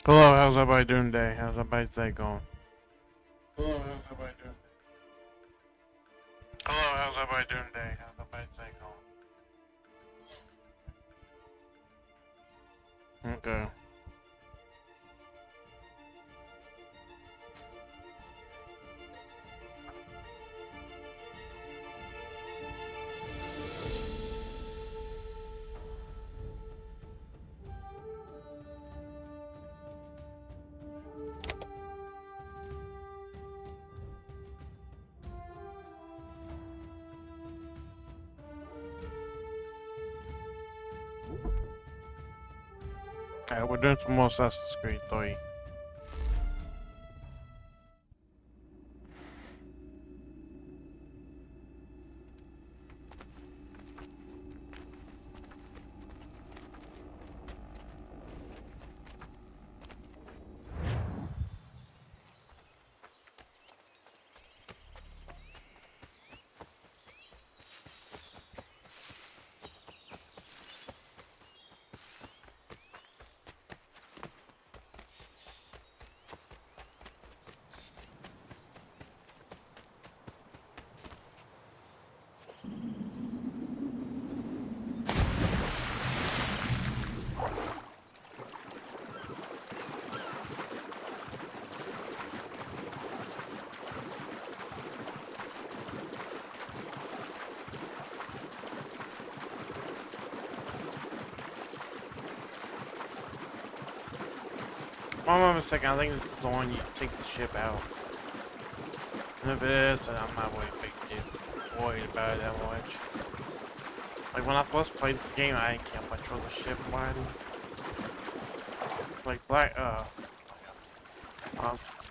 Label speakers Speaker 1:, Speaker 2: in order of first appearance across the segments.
Speaker 1: Hello, how's everybody doing today? How's everybody's day going? Hello, how's everybody doing? Hello, how's everybody doing today? How's everybody's day going? Okay. Alright, we're doing some more Assassin's Creed 3. If I'm not mistaken, I think this is the one you take the ship out. And if it is, then I'm not worried about it that much. Like when I first played this game, I didn't care much for the ship riding. Like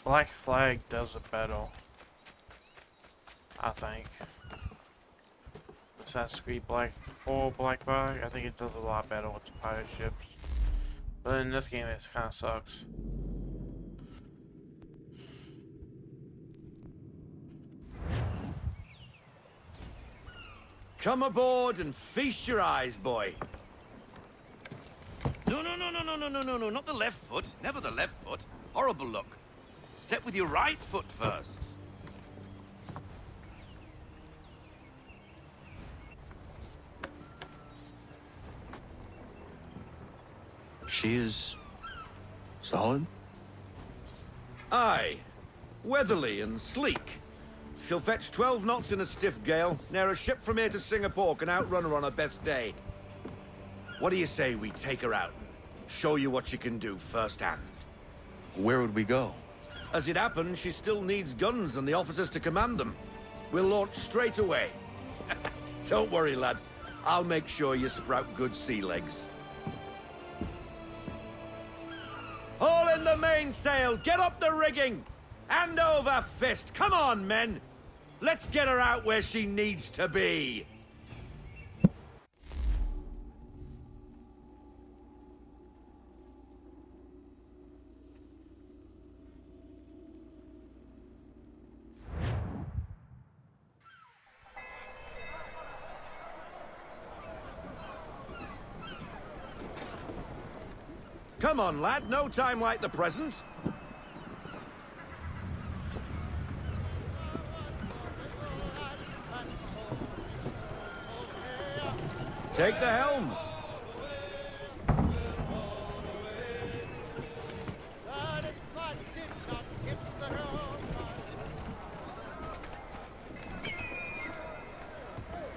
Speaker 1: Black Flag does it better, I think. Assassin's Creed Black Flag, I think it does a lot better with the pirate ships. But in this game, it kind of sucks.
Speaker 2: Come aboard and feast your eyes, boy. No, not the left foot. Never the left foot. Horrible look. Step with your right foot first.
Speaker 3: She is solid?
Speaker 2: Aye. Weatherly and sleek. She'll fetch 12 knots in a stiff gale. Ne'er a ship from here to Singapore can outrun her on her best day. What do you say we take her out? Show you what she can do firsthand.
Speaker 3: Where would we go?
Speaker 2: As it happens, she still needs guns and the officers to command them. We'll launch straight away. Don't worry, lad. I'll make sure you sprout good sea legs. Haul in the mainsail! Get up the rigging! Hand over fist! Come on, men! Let's get her out where she needs to be! Come on, lad. No time like the present. Take the helm.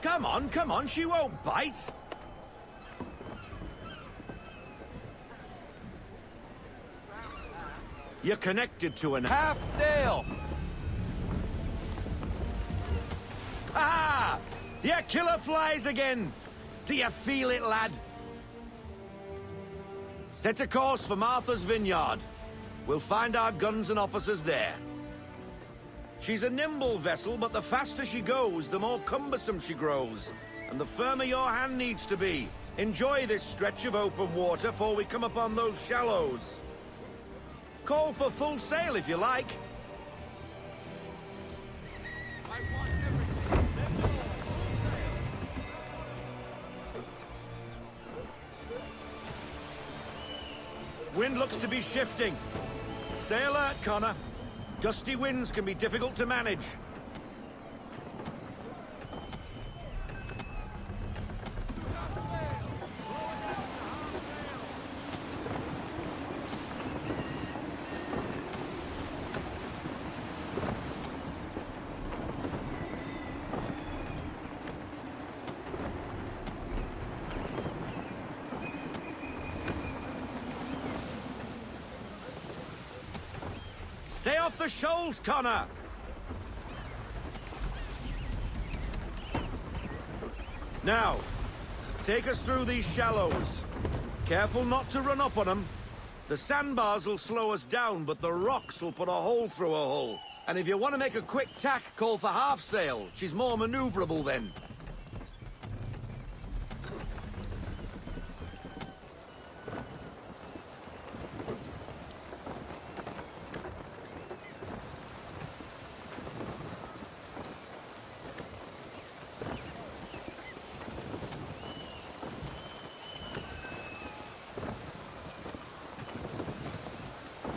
Speaker 2: Come on, she won't bite. You're connected to an half sail. Ah! The killer flies again. Do you feel it, lad? Set a course for Martha's Vineyard. We'll find our guns and officers there. She's a nimble vessel, but the faster she goes, the more cumbersome she grows. And the firmer your hand needs to be. Enjoy this stretch of open water before we come upon those shallows. Call for full sail if you like. wind looks to be shifting. Stay alert, Connor. Gusty winds can be difficult to manage. Stay off the shoals, Connor! Now, take us through these shallows. Careful not to run up on them. The sandbars will slow us down, but the rocks will put a hole through a hull. And if you want to make a quick tack, call for half sail. She's more maneuverable then.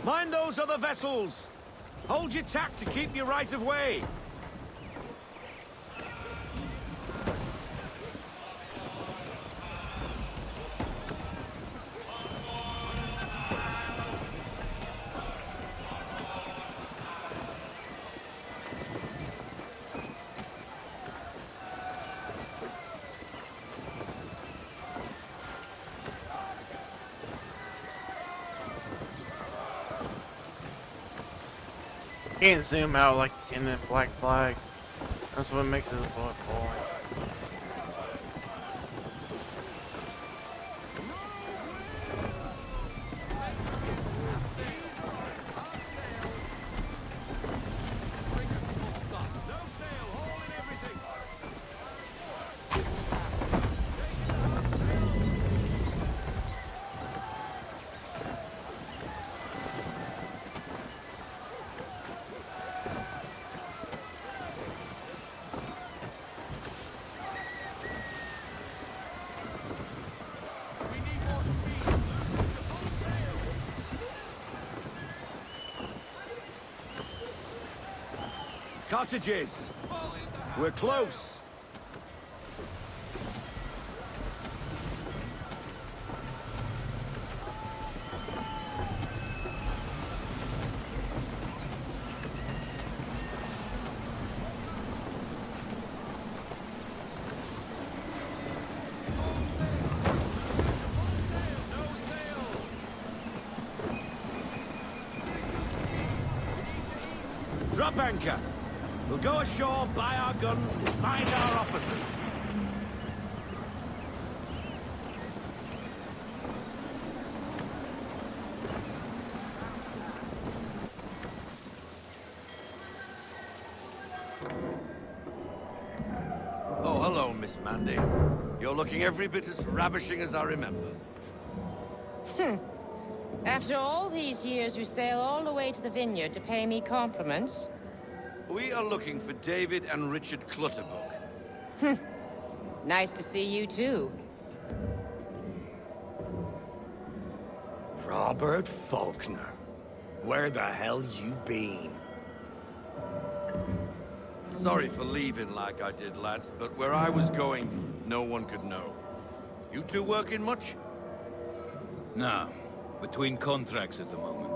Speaker 2: Mind those other vessels! Hold your tack to keep your right of way!
Speaker 1: Can't zoom out like in the Black Flag. That's what makes it look boring.
Speaker 2: Cottages! We're close! Drop anchor! We'll go ashore, buy our guns, and find our officers. Oh, hello, Miss Mandy. You're looking every bit as ravishing as I remember.
Speaker 4: After all these years, you sail all the way to the vineyard to pay me compliments?
Speaker 2: We are looking for David and Richard Clutterbuck.
Speaker 4: Nice to see you, too.
Speaker 5: Robert Faulkner. Where the hell you been?
Speaker 2: Sorry for leaving like I did, lads, but where I was going, no one could know. You two working much?
Speaker 6: No. Between contracts at the moment.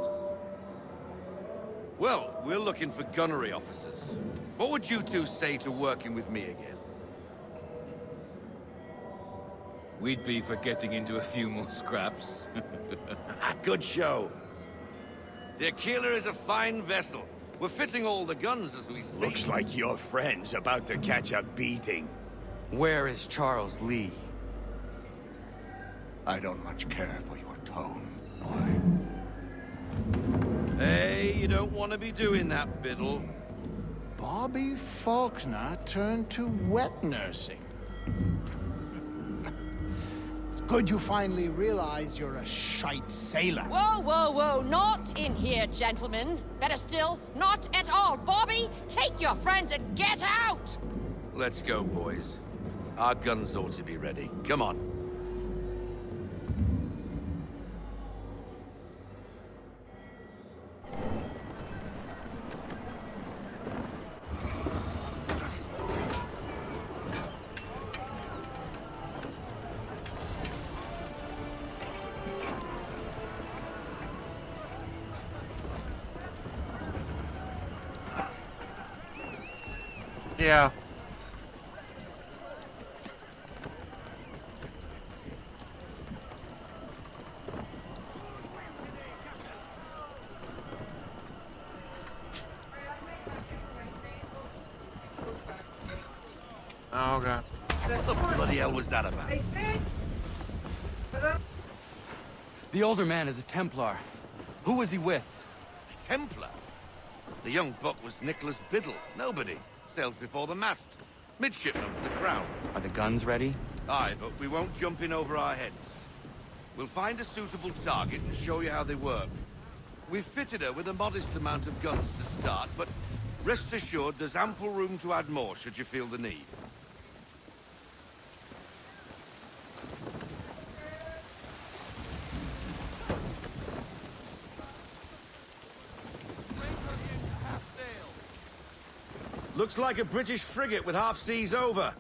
Speaker 2: Well, we're looking for gunnery officers. What would you two say to working with me again?
Speaker 6: We'd be for getting into a few more scraps.
Speaker 2: Good show. The Aquila is a fine vessel. We're fitting all the guns as we speak.
Speaker 5: Looks like your friend's about to catch a beating.
Speaker 3: Where is Charles Lee? I don't much care for your tone, boy.
Speaker 2: Hey, you don't want to be doing that, Biddle.
Speaker 7: Bobby Faulkner turned to wet nursing. It's good you finally realize you're a shite sailor.
Speaker 4: Whoa, whoa, whoa, not in here, gentlemen. Better still, not at all. Bobby, take your friends and get out!
Speaker 2: Let's go, boys. Our guns ought to be ready. Come on.
Speaker 1: Yeah. Oh god.
Speaker 2: What the bloody hell was that about?
Speaker 3: The older man is a Templar. Who was he with?
Speaker 2: Templar? The young buck was Nicholas Biddle. Nobody. Sails before the mast. Midshipman for the Crown.
Speaker 3: Are the guns ready?
Speaker 2: Aye, but we won't jump in over our heads. We'll find a suitable target and show you how they work. We've fitted her with a modest amount of guns to start, but rest assured there's ample room to add more should you feel the need. Looks like a British frigate with half seas over.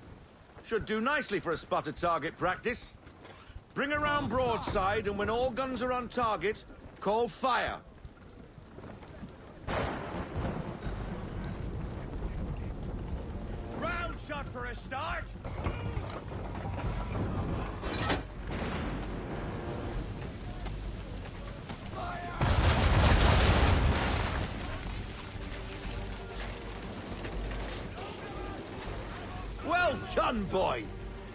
Speaker 2: Should do nicely for a spotted target practice. Bring around broadside, and when all guns are on target, call fire.
Speaker 5: Round shot for a start.
Speaker 2: Well done, boy!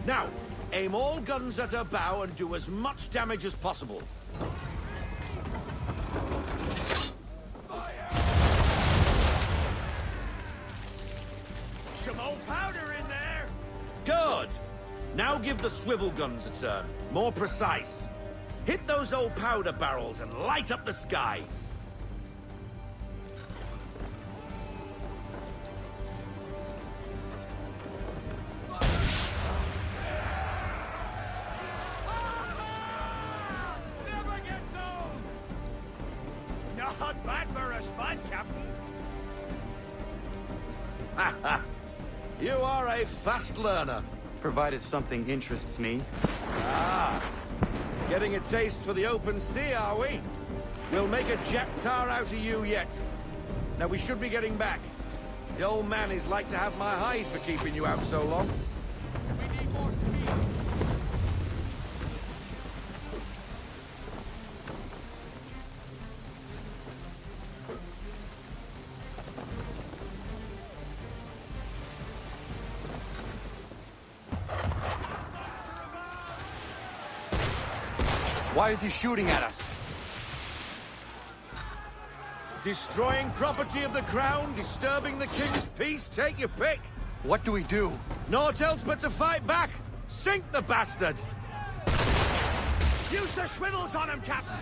Speaker 2: Now, aim all guns at her bow and do as much damage as possible.
Speaker 5: Some old powder in there.
Speaker 2: Good! Now give the swivel guns a turn. More precise. Hit those old powder barrels and light up the sky.
Speaker 5: Not bad for a spud, Captain.
Speaker 2: You are a fast learner.
Speaker 3: Provided something interests me.
Speaker 2: Ah, getting a taste for the open sea, are we? We'll make a jack tar out of you yet. Now we should be getting back. The old man is like to have my hide for keeping you out so long.
Speaker 5: We need more speed.
Speaker 3: Why is he shooting at us?
Speaker 2: Destroying property of the crown, disturbing the king's peace, take your pick.
Speaker 3: What do we do?
Speaker 2: Naught else but to fight back. Sink the bastard.
Speaker 5: Use the swivels on him, Captain.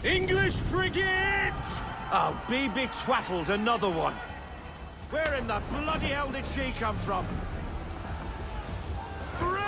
Speaker 2: English frigate! Oh, be betwattled, another one. Where in the bloody hell did she come from? Brace!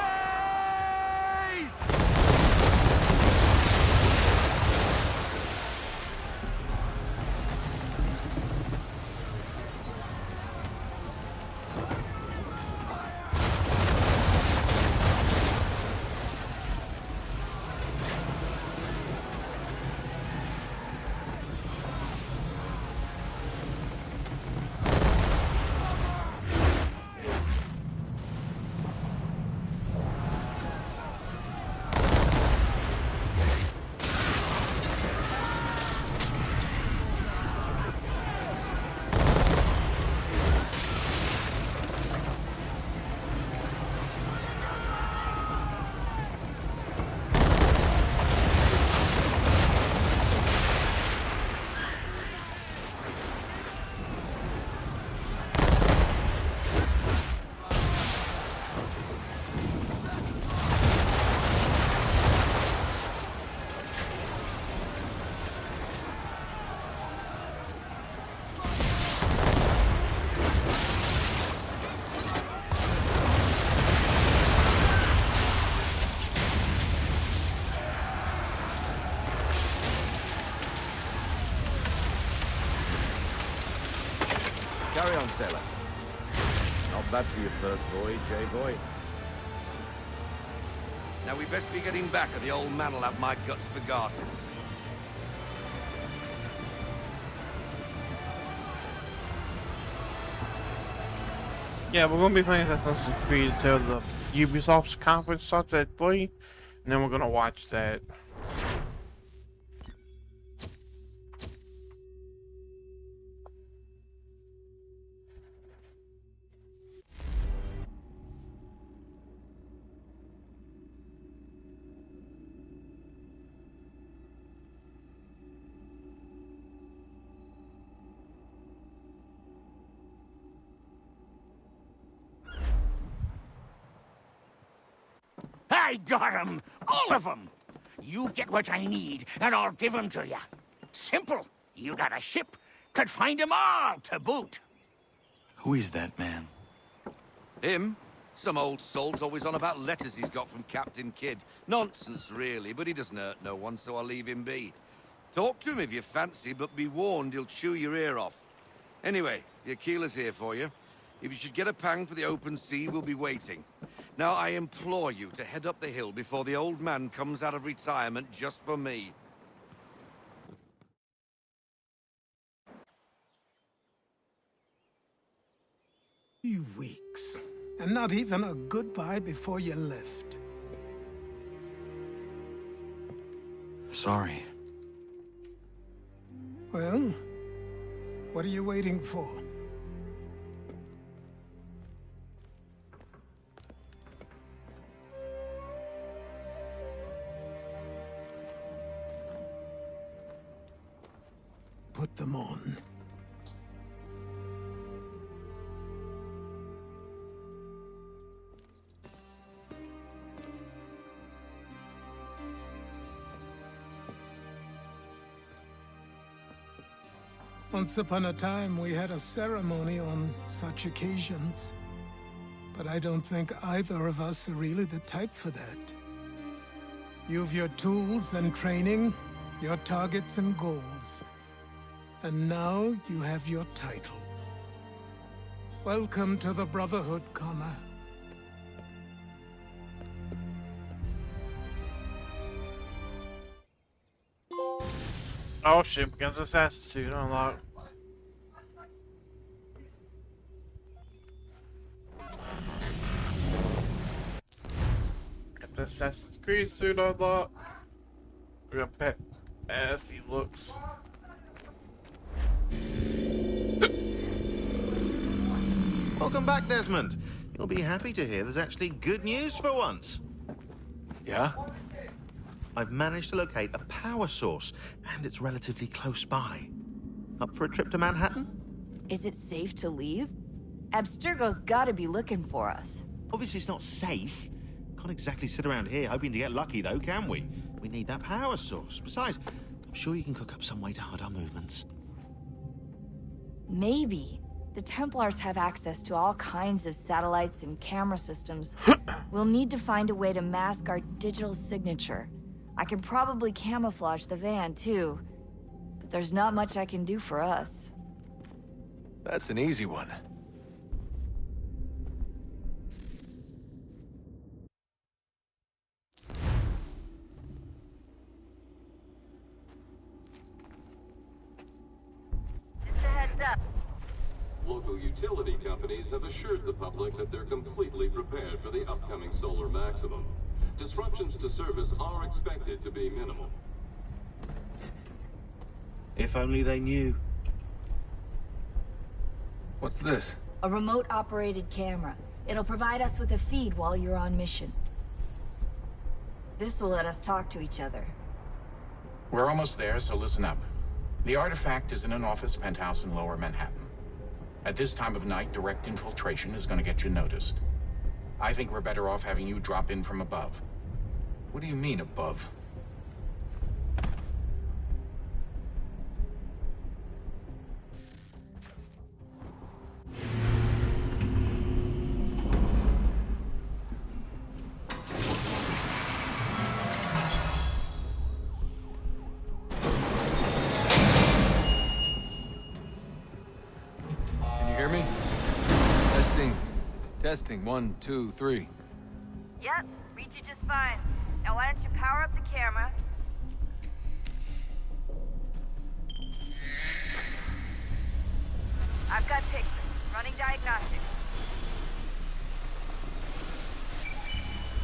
Speaker 2: Carry on, sailor. Not bad for your first voyage, eh, boy? Now we best be getting back, or the old man'll have my guts for garters.
Speaker 1: Yeah, we're gonna be playing Assassin's Creed until the Ubisoft's conference starts at 3, and then we're gonna watch that.
Speaker 8: I got 'em! All of 'em! You get what I need, and I'll give 'em to you. Simple. You got a ship, could find 'em all to boot.
Speaker 3: Who is that man?
Speaker 2: Him? Some old salt always on about letters he's got from Captain Kidd. Nonsense, really, but he doesn't hurt no one, so I'll leave him be. Talk to him if you fancy, but be warned he'll chew your ear off. Anyway, the Aquila's here for you. If you should get a pang for the open sea, we'll be waiting. Now, I implore you to head up the hill before the old man comes out of retirement just for me.
Speaker 7: 3 weeks. And not even a goodbye before you left.
Speaker 3: Sorry.
Speaker 7: Well, what are you waiting for? Put them on. Once upon a time, we had a ceremony on such occasions. But I don't think either of us are really the type for that. You've your tools and training, your targets and goals. And now you have your title. Welcome to the Brotherhood, Connor.
Speaker 1: Oh shit, because Assassin's Suit unlocked. Got the Assassin's Creed suit unlocked. We're gonna pet as he looks.
Speaker 5: Welcome back, Desmond. You'll be happy to hear there's actually good news for once.
Speaker 3: Yeah?
Speaker 5: I've managed to locate a power source, and it's relatively close by. Up for a trip to Manhattan?
Speaker 9: Is it safe to leave? Abstergo's gotta be looking for us.
Speaker 5: Obviously, it's not safe. Can't exactly sit around here hoping to get lucky, though, can we? We need that power source. Besides, I'm sure you can cook up some way to hide our movements.
Speaker 9: Maybe. The Templars have access to all kinds of satellites and camera systems. We'll need to find a way to mask our digital signature. I can probably camouflage the van, too. But there's not much I can do for us.
Speaker 6: That's an easy one.
Speaker 9: Just a heads up.
Speaker 10: Local utility companies have assured the public that they're completely prepared for the upcoming solar maximum. Disruptions to service are expected to be minimal.
Speaker 5: If only they knew.
Speaker 6: What's this?
Speaker 9: A remote-operated camera. It'll provide us with a feed while you're on mission. This will let us talk to each other.
Speaker 11: We're almost there, so listen up. The artifact is in an office penthouse in Lower Manhattan. At this time of night, direct infiltration is going to get you noticed. I think we're better off having you drop in from above.
Speaker 6: What do you mean, above? Can you hear me?
Speaker 3: Testing. Testing. 1, 2, 3.
Speaker 9: Yep, read you just fine. Now why don't you power up the camera? I've got pictures. Running diagnostics.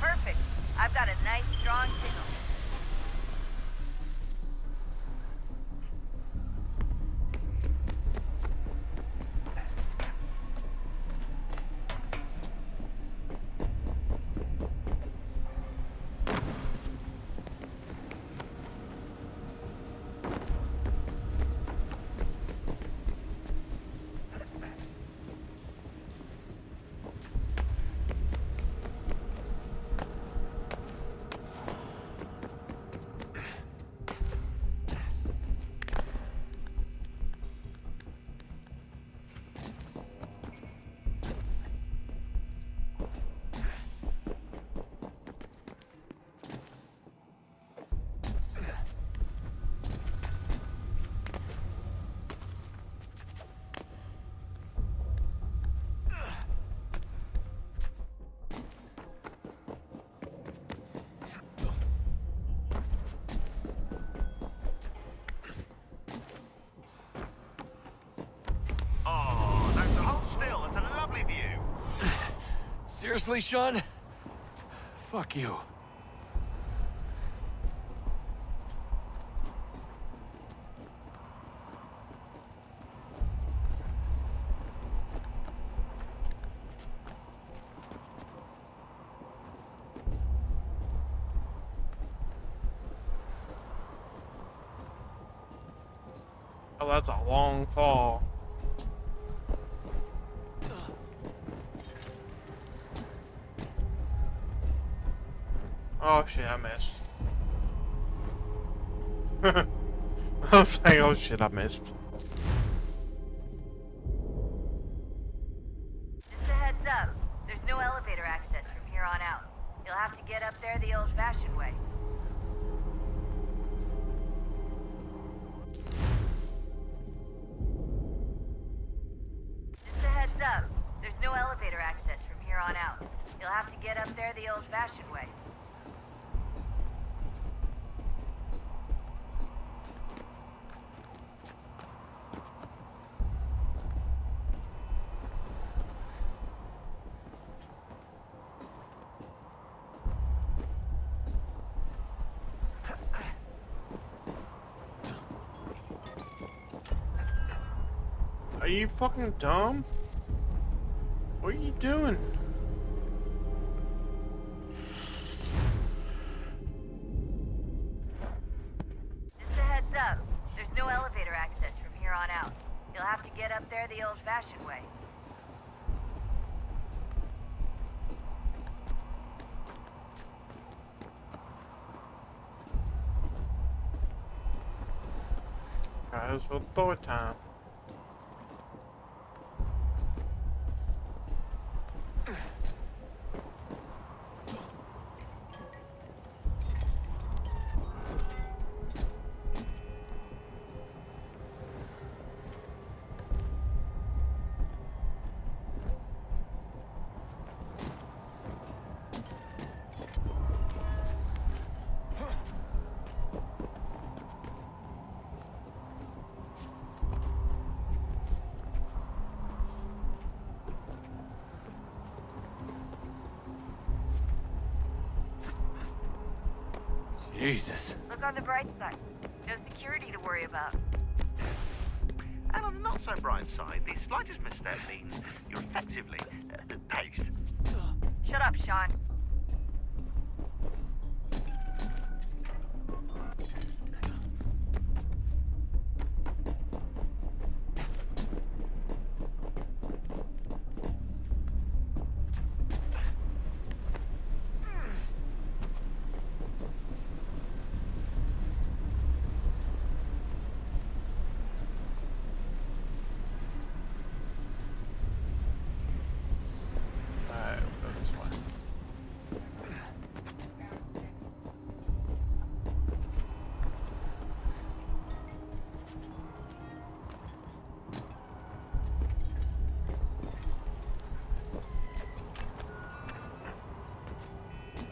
Speaker 9: Perfect. I've got a nice, strong signal.
Speaker 3: Seriously, Sean? Fuck you.
Speaker 1: Oh, that's a long fall. Oh shit, I missed. I was like, oh shit, I missed.
Speaker 9: Just a heads up, there's no elevator access from here on out. You'll have to get up there the old-fashioned way. Just a heads up, there's no elevator access from here on out. You'll have to get up there the old-fashioned way.
Speaker 1: Are you fucking dumb? What are you doing?
Speaker 9: Just a heads up, there's no elevator access from here on out. You'll have to get up there the old-fashioned way.
Speaker 1: Guys, for the third time.
Speaker 3: Jesus.
Speaker 9: Look on the bright side. No security to worry about.
Speaker 5: And on the not so bright side, the slightest misstep means you're effectively paced.
Speaker 9: Shut up, Sean.
Speaker 1: Alright, we'll go this way.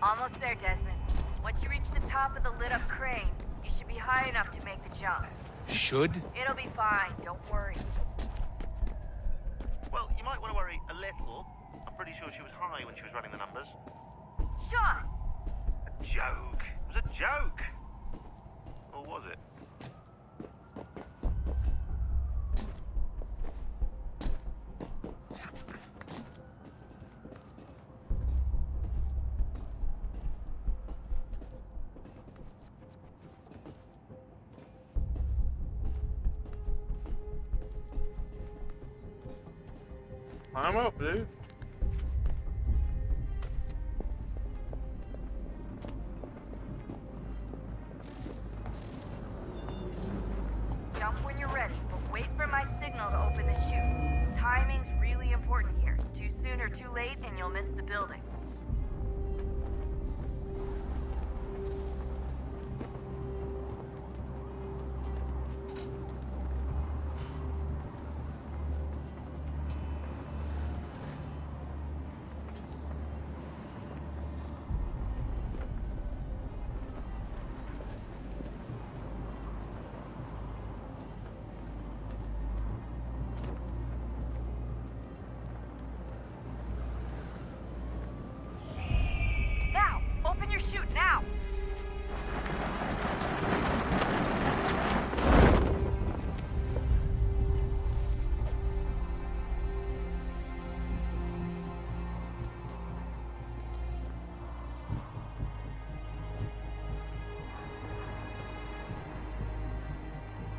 Speaker 9: Almost there, Desmond. Once you reach the top of the lit-up crane, you should be high enough to make the jump.
Speaker 6: Should?
Speaker 9: It'll be fine, don't worry.
Speaker 5: Well, you might want to worry a little. I'm pretty sure she was high when she was running the numbers.
Speaker 9: Sean!
Speaker 5: A joke. It was a joke. Or was it?
Speaker 1: Climb up, dude.
Speaker 9: Jump when you're ready, but wait for my signal to open the chute. Timing's really important here. Too soon or too late, and you'll miss the building. Open your chute now!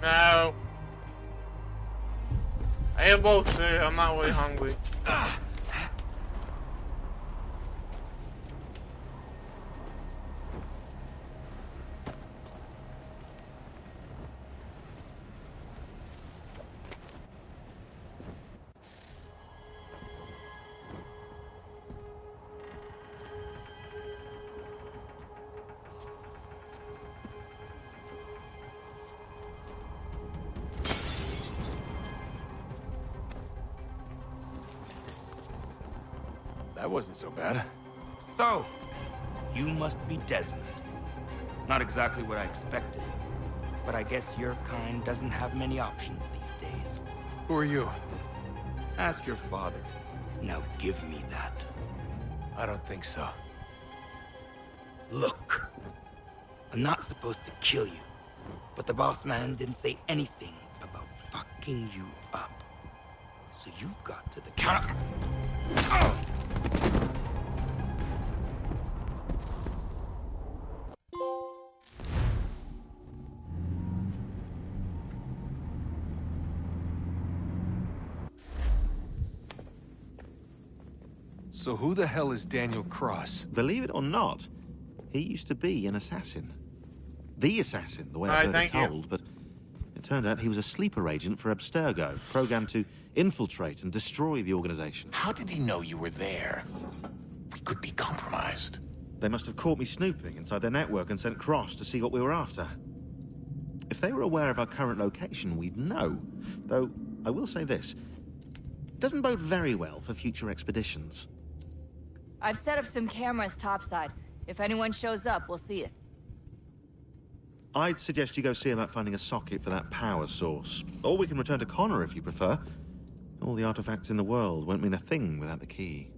Speaker 1: No. I am both too. I'm not really hungry.
Speaker 6: That wasn't so bad.
Speaker 3: So, you must be Desmond. Not exactly what I expected, but I guess your kind doesn't have many options these days.
Speaker 6: Who are you?
Speaker 3: Ask your father. Now give me that.
Speaker 6: I don't think so.
Speaker 3: Look, I'm not supposed to kill you, but the boss man didn't say anything about fucking you up. So you got to the counter.
Speaker 6: So who the hell is Daniel Cross?
Speaker 5: Believe it or not, he used to be an assassin. The assassin, the way
Speaker 1: All
Speaker 5: I've
Speaker 1: right,
Speaker 5: heard it
Speaker 1: thank you.
Speaker 5: told, but it turned out he was a sleeper agent for Abstergo, programmed to infiltrate and destroy the organization.
Speaker 11: How did he know you were there? We could be compromised.
Speaker 5: They must have caught me snooping inside their network and sent Cross to see what we were after. If they were aware of our current location, we'd know. Though, I will say this. It doesn't bode very well for future expeditions.
Speaker 9: I've set up some cameras topside. If anyone shows up, we'll see it.
Speaker 5: I'd suggest you go see about finding a socket for that power source. Or we can return to Connor if you prefer. All the artifacts in the world won't mean a thing without the key.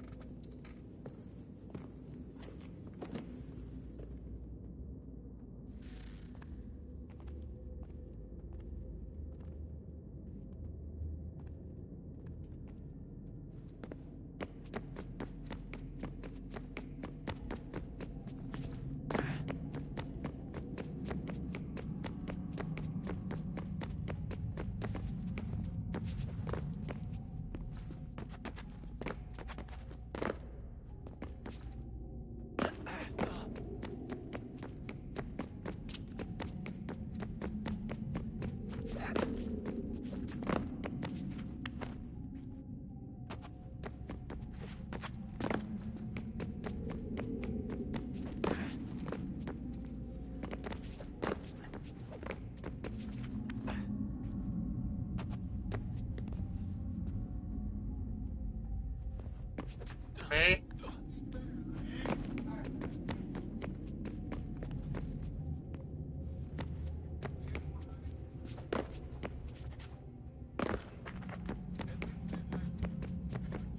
Speaker 1: Me?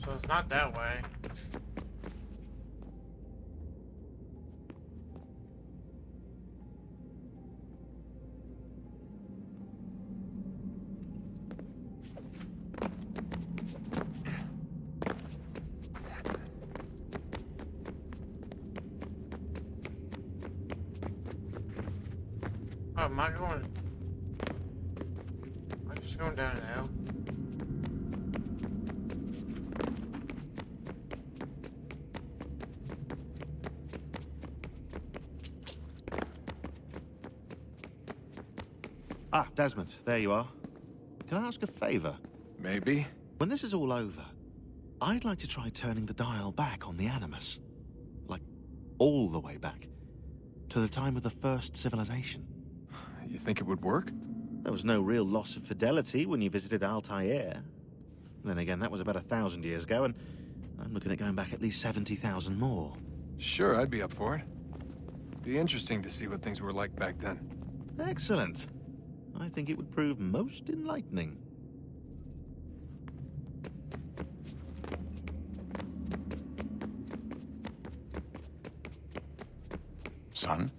Speaker 1: So it's not that way. Oh, am I going? Am I just going down an L?
Speaker 5: Ah, Desmond, there you are. Can I ask a favor?
Speaker 12: Maybe.
Speaker 5: When this is all over, I'd like to try turning the dial back on the Animus. Like, all the way back. To the time of the first civilization.
Speaker 12: You think it would work?
Speaker 5: There was no real loss of fidelity when you visited Altair. Then again, that was about 1,000 years ago, and I'm looking at going back at least 70,000 more.
Speaker 12: Sure, I'd be up for it. Be interesting to see what things were like back then.
Speaker 5: Excellent. I think it would prove most enlightening.
Speaker 11: Son,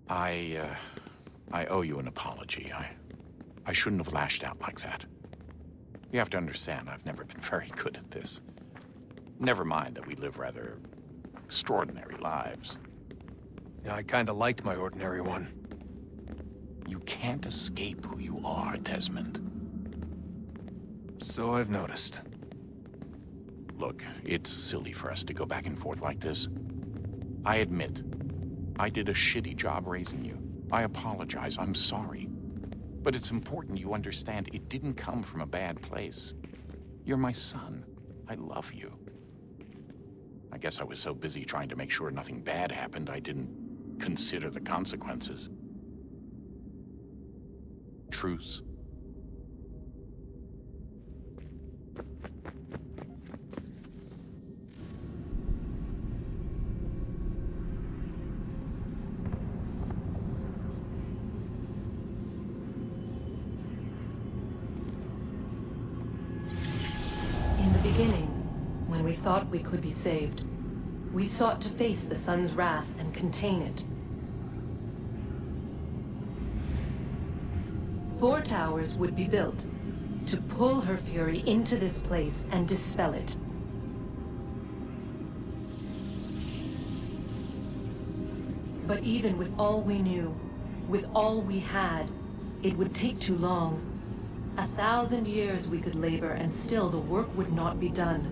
Speaker 11: I owe you an apology. I shouldn't have lashed out like that. You have to understand, I've never been very good at this. Never mind that we live rather extraordinary lives.
Speaker 12: Yeah, I kinda liked my ordinary one.
Speaker 11: You can't escape who you are, Desmond.
Speaker 12: So I've noticed.
Speaker 11: Look, it's silly for us to go back and forth like this. I admit, I did a shitty job raising you. I apologize, I'm sorry. But it's important you understand it didn't come from a bad place. You're my son. I love you. I guess I was so busy trying to make sure nothing bad happened, I didn't consider the consequences. Truce.
Speaker 13: In the beginning, when we thought we could be saved, we sought to face the sun's wrath and contain it. 4 towers would be built to pull her fury into this place and dispel it. But even with all we knew, with all we had, it would take too long. 1,000 years we could labor, and still the work would not be done.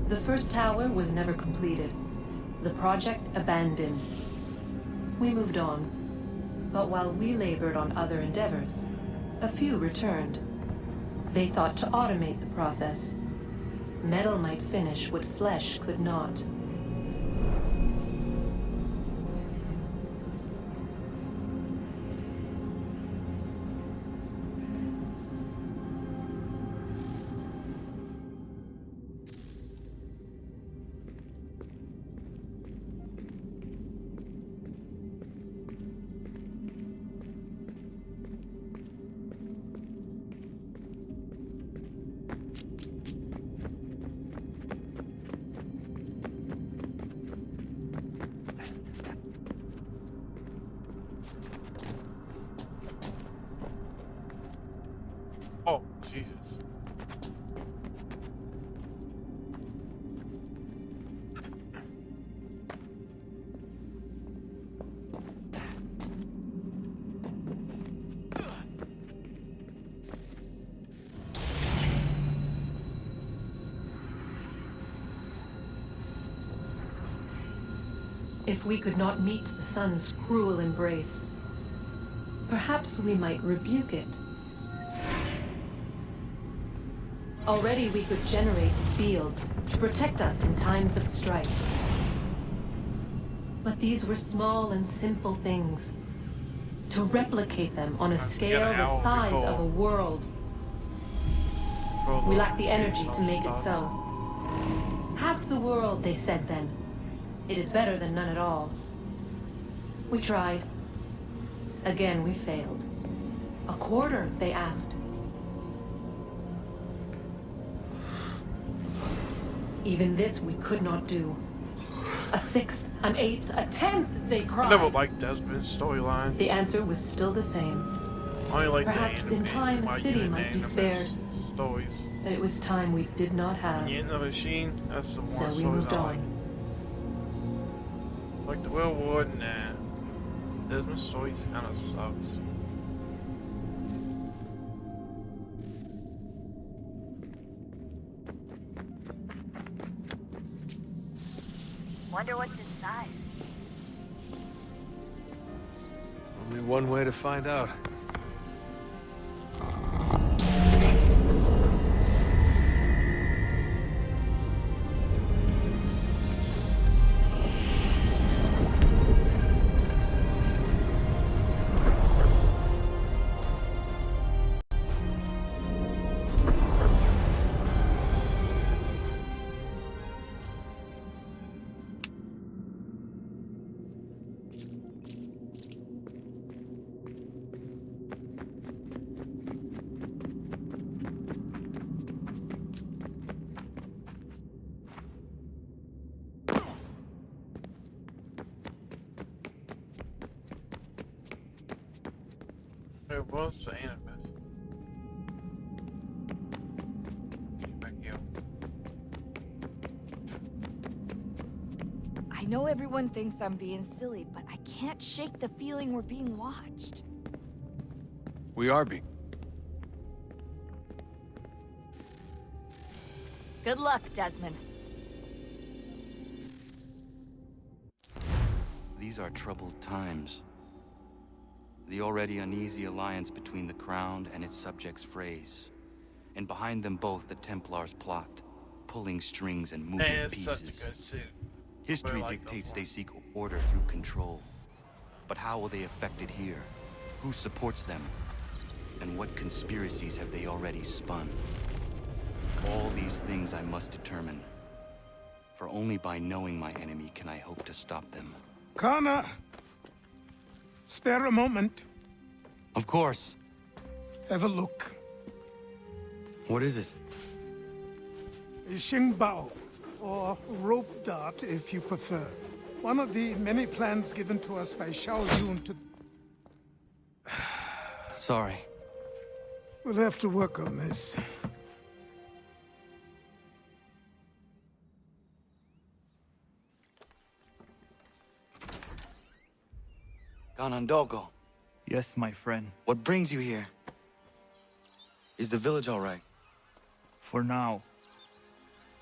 Speaker 13: The first tower was never completed. The project abandoned. We moved on. But while we labored on other endeavors, a few returned. They thought to automate the process. Metal might finish what flesh could not.
Speaker 1: Oh, Jesus.
Speaker 13: If we could not meet the sun's cruel embrace, perhaps we might rebuke it. Already we could generate fields to protect us in times of strife. But these were small and simple things. To replicate them on a scale the size of a world, we lack the energy to make it so. Half the world, they said then. It is better than none at all. We tried. Again, we failed. A quarter, they asked. Even this we could not do. A sixth, an eighth, a 10th, they
Speaker 1: I
Speaker 13: cried.
Speaker 1: never liked Desmond's storyline.
Speaker 13: The answer was still the same.
Speaker 1: I like
Speaker 13: Perhaps in time a city might be spared.
Speaker 1: Stories.
Speaker 13: But it was time we did not have.
Speaker 1: Yeah, the machine. That's the
Speaker 13: So
Speaker 1: more
Speaker 13: we
Speaker 1: stories
Speaker 13: moved
Speaker 1: I
Speaker 13: on.
Speaker 1: like the World War. Nah. Desmond's stories kind of sucks.
Speaker 9: Wonder what's inside.
Speaker 12: Only one way to find out.
Speaker 1: It was the Annabeth. Back here.
Speaker 9: I know everyone thinks I'm being silly, but I can't shake the feeling we're being watched.
Speaker 12: We are being.
Speaker 9: Good luck, Desmond.
Speaker 14: These are troubled times. The already uneasy alliance between the Crown and its subjects frays. And behind them both the Templars plot, pulling strings and moving
Speaker 1: It's
Speaker 14: pieces.
Speaker 1: such a good suit.
Speaker 14: History
Speaker 1: I like
Speaker 14: dictates
Speaker 1: those
Speaker 14: they seek order through control. But how will they affect it here? Who supports them? And what conspiracies have they already spun? All these things I must determine. For only by knowing my enemy can I hope to stop them.
Speaker 7: Connor! Spare a moment.
Speaker 14: Of course.
Speaker 7: Have a look.
Speaker 14: What is it?
Speaker 7: A Xingbao, or rope dart if you prefer. One of the many plans given to us by Xiao Yun to...
Speaker 14: Sorry.
Speaker 7: We'll have to work on this.
Speaker 14: Ganondogo.
Speaker 15: Yes, my friend.
Speaker 14: What brings you here? Is the village all right?
Speaker 15: For now.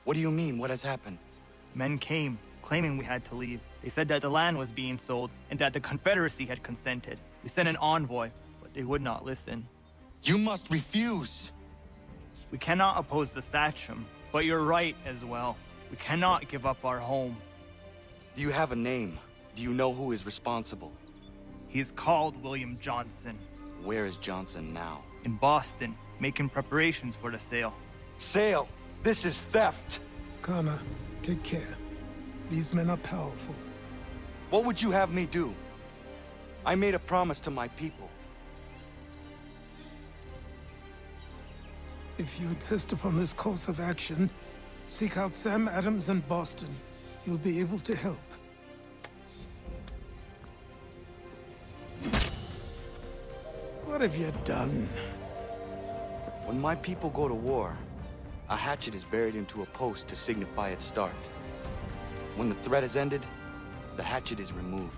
Speaker 14: What do you mean? What has happened?
Speaker 15: Men came, claiming we had to leave. They said that the land was being sold, and that the Confederacy had consented. We sent an envoy, but they would not listen.
Speaker 14: You must refuse!
Speaker 15: We cannot oppose the Sachem, but you're right as well. We cannot give up our home.
Speaker 14: Do you have a name? Do you know who is responsible?
Speaker 15: He is called William Johnson.
Speaker 14: Where is Johnson now?
Speaker 15: In Boston, making preparations for the sale.
Speaker 14: Sale? This is theft!
Speaker 7: Connor, take care. These men are powerful.
Speaker 14: What would you have me do? I made a promise to my people.
Speaker 7: If you insist upon this course of action, seek out Sam Adams in Boston. He'll be able to help. What have you done?
Speaker 14: When my people go to war, a hatchet is buried into a post to signify its start. When the threat is ended, the hatchet is removed.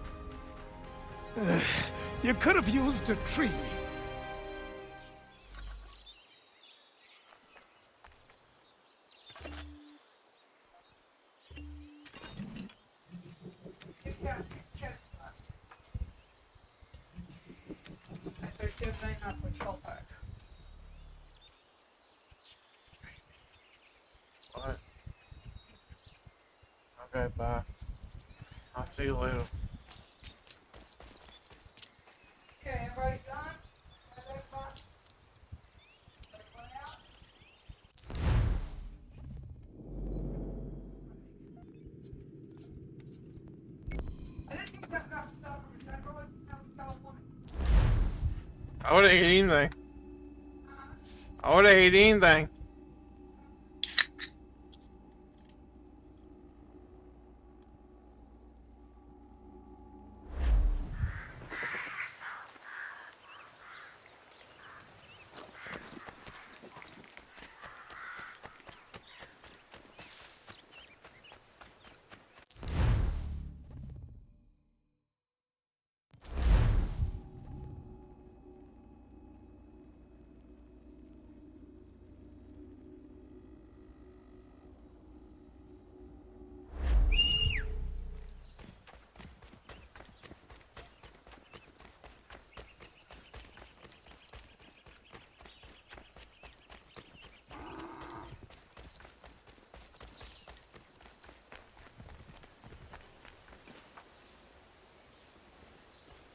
Speaker 7: You could have used a tree.
Speaker 1: What? Okay, bye. I'll see you later.
Speaker 16: Okay, everybody done?
Speaker 1: I would have ate anything. I would have ate anything.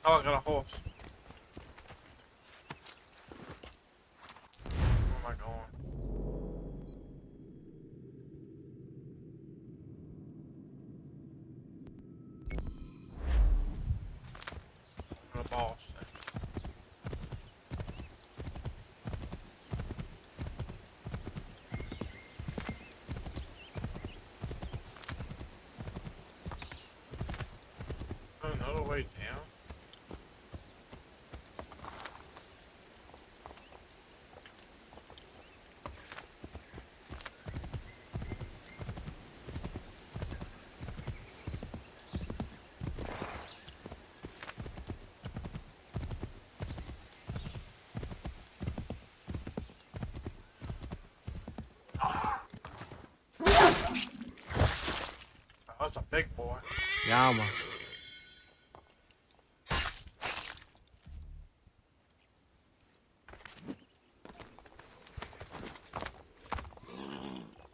Speaker 1: Oh, I got a horse. Where am I going? The boss. Another way down. Oh, that's a big boy.
Speaker 17: Yeah, man.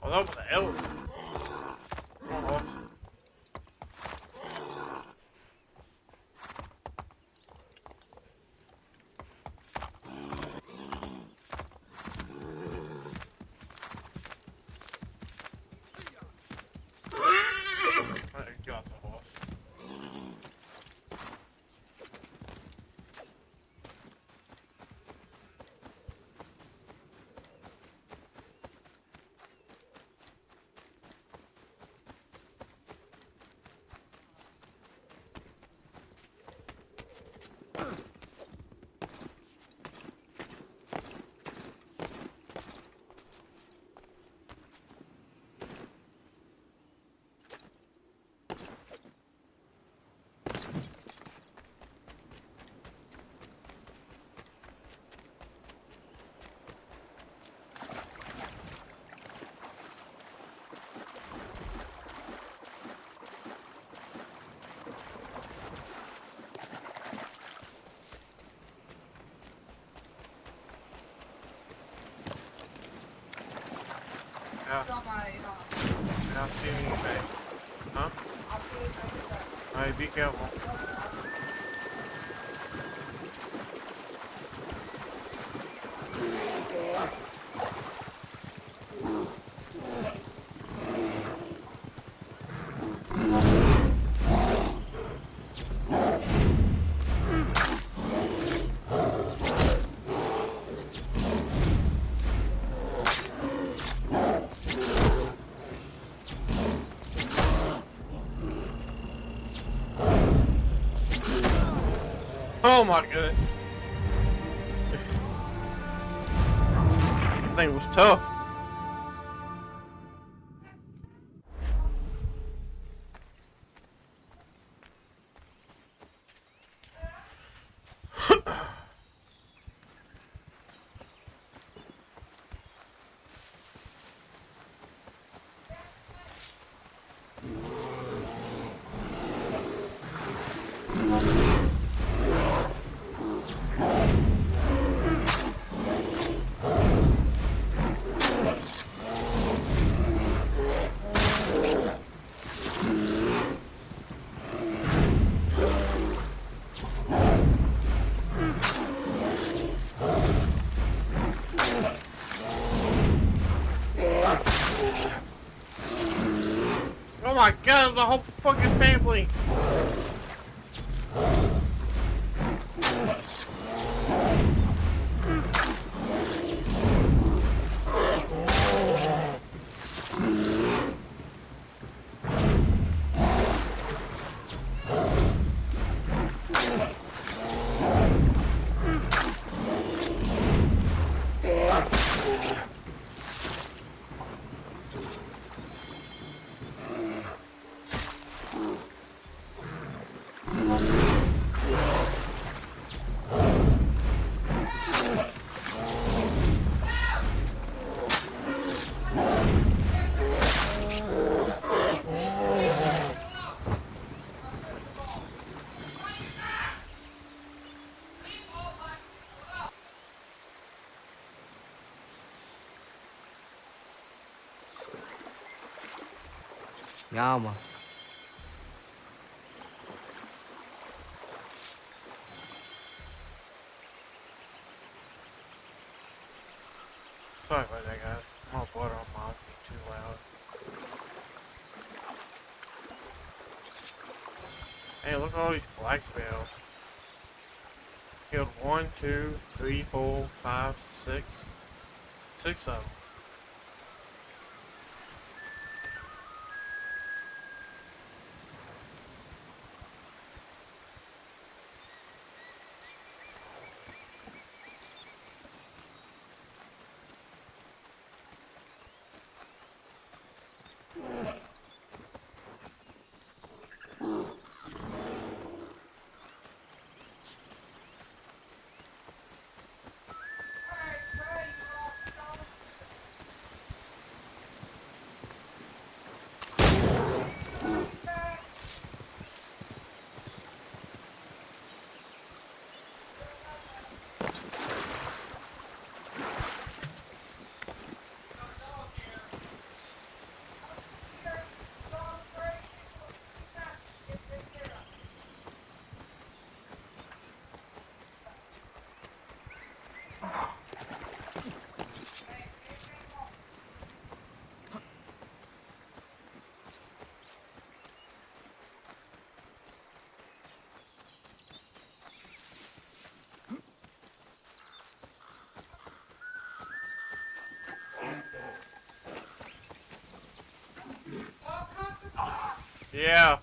Speaker 1: Oh, that was an elk. Oh, I got the horse. Yeah. I'll see you when you back. Huh? Alright, be careful. Oh my goodness. That thing was tough. Oh my god, the whole fucking family!
Speaker 17: Yeah, man.
Speaker 1: Sorry about that, guys. My water on my be too loud. Hey, look at all these black bales. Killed 1, 2, 3, 4, 5, 6. 6 of them. Yeah.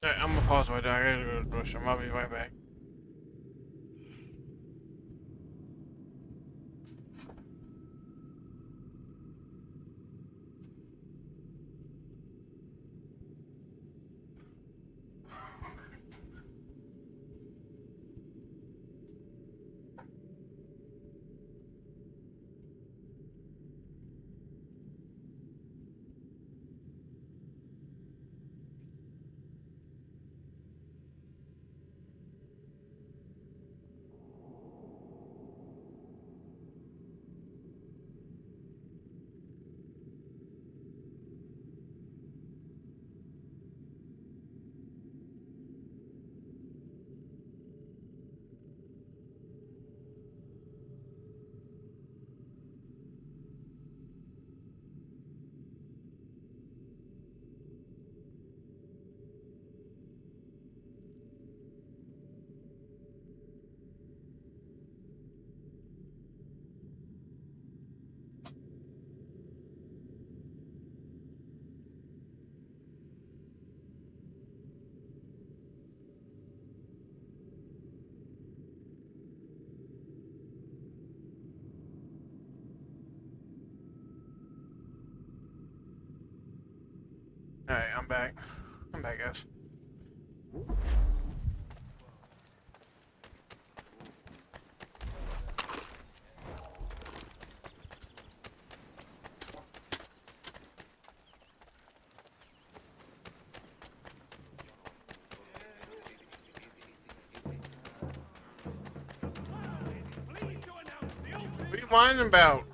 Speaker 1: Alright, I'm gonna pause right there. I gotta go to the grocery store. I'll be right back. Alright, I'm back. I'm back, guys. What are you whining about?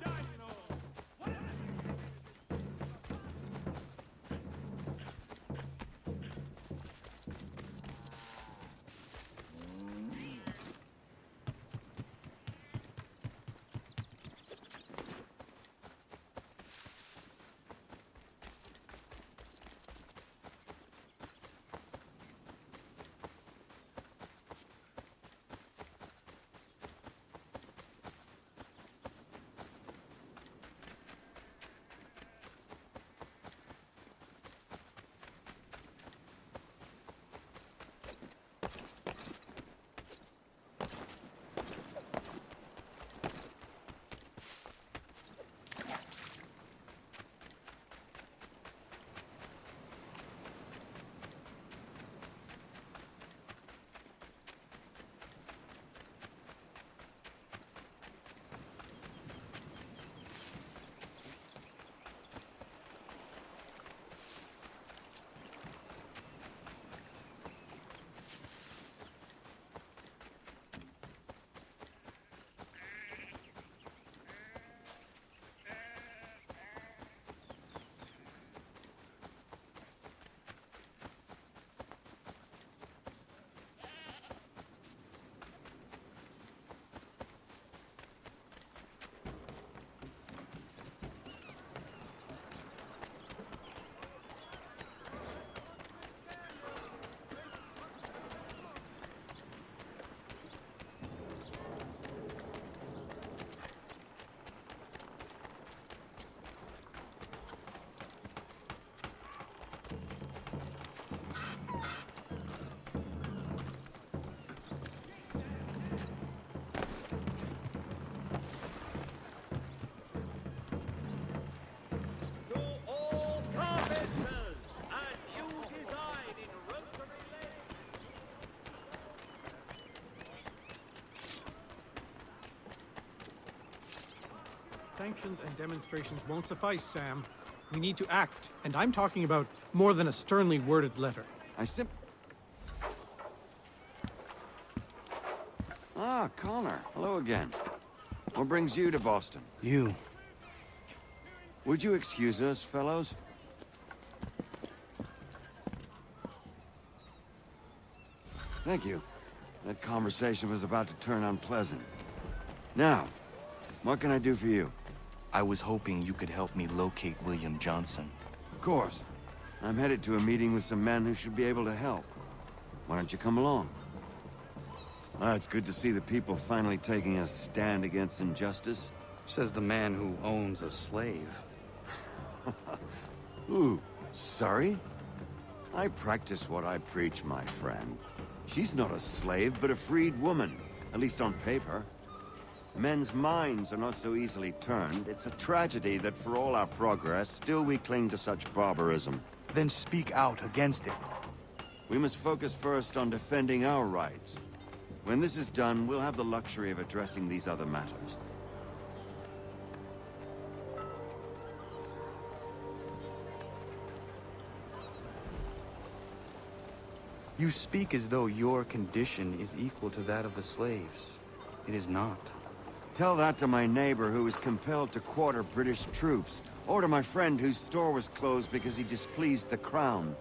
Speaker 17: Sanctions and demonstrations won't suffice, Sam. We need to act, and I'm talking about more than a sternly worded letter.
Speaker 2: Ah, Connor. Hello again. What brings you to Boston?
Speaker 14: You.
Speaker 2: Would you excuse us, fellows? Thank you. That conversation was about to turn unpleasant. Now, what can I do for you?
Speaker 14: I was hoping you could help me locate William Johnson.
Speaker 2: Of course. I'm headed to a meeting with some men who should be able to help. Why don't you come along? It's good to see the people finally taking a stand against injustice.
Speaker 18: Says the man who owns a slave.
Speaker 2: Ooh, sorry? I practice what I preach, my friend. She's not a slave, but a freed woman, at least on paper. Men's minds are not so easily turned. It's a tragedy that for all our progress, still we cling to such barbarism.
Speaker 15: Then speak out against it.
Speaker 2: We must focus first on defending our rights. When this is done, we'll have the luxury of addressing these other matters.
Speaker 18: You speak as though your condition is equal to that of the slaves. It is not.
Speaker 2: Tell that to my neighbor who was compelled to quarter British troops, or to my friend whose store was closed because he displeased the crown.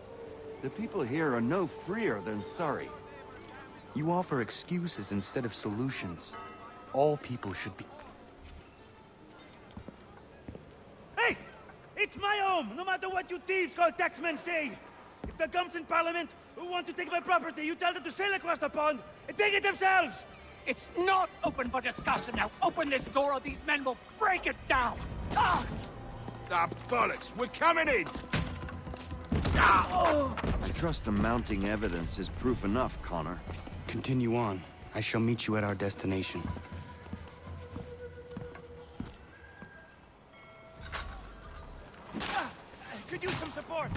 Speaker 2: The people here are no freer than Surrey.
Speaker 18: You offer excuses instead of solutions. All people should be...
Speaker 19: Hey! It's my home, no matter what you thieves called taxmen say! If the gums in Parliament who want to take my property, you tell them to sail across the pond and take it themselves!
Speaker 8: It's not open for discussion now. Open this door or these men will break it down. Ah!
Speaker 2: Ah, bollocks! We're coming in! Ah! I trust the mounting evidence is proof enough, Connor.
Speaker 18: Continue on. I shall meet you at our destination.
Speaker 19: Could use some support.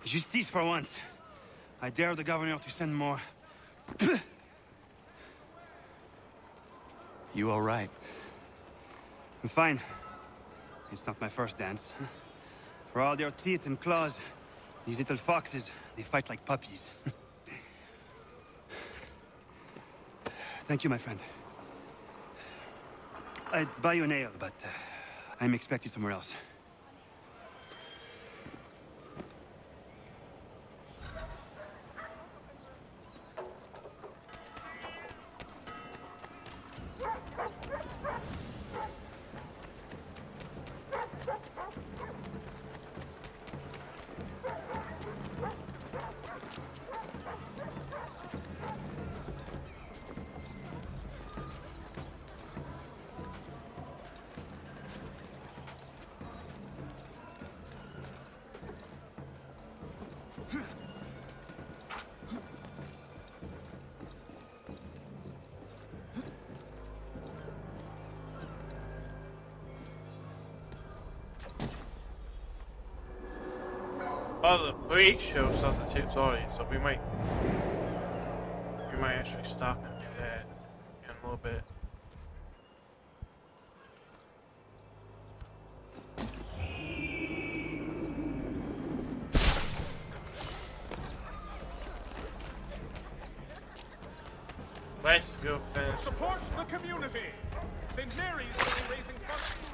Speaker 19: Justice for once. I dare the governor to send more.
Speaker 18: You all right?
Speaker 19: I'm fine. It's not my first dance. For all their teeth and claws, these little foxes, they fight like puppies. Thank you, my friend. I'd buy you an ale, but I'm expected somewhere else.
Speaker 1: Oh, the pre-show substitutes already, so we might actually stop and do that in a little bit. Let's go finish.
Speaker 20: Support the community. St. Mary's will be raising funds.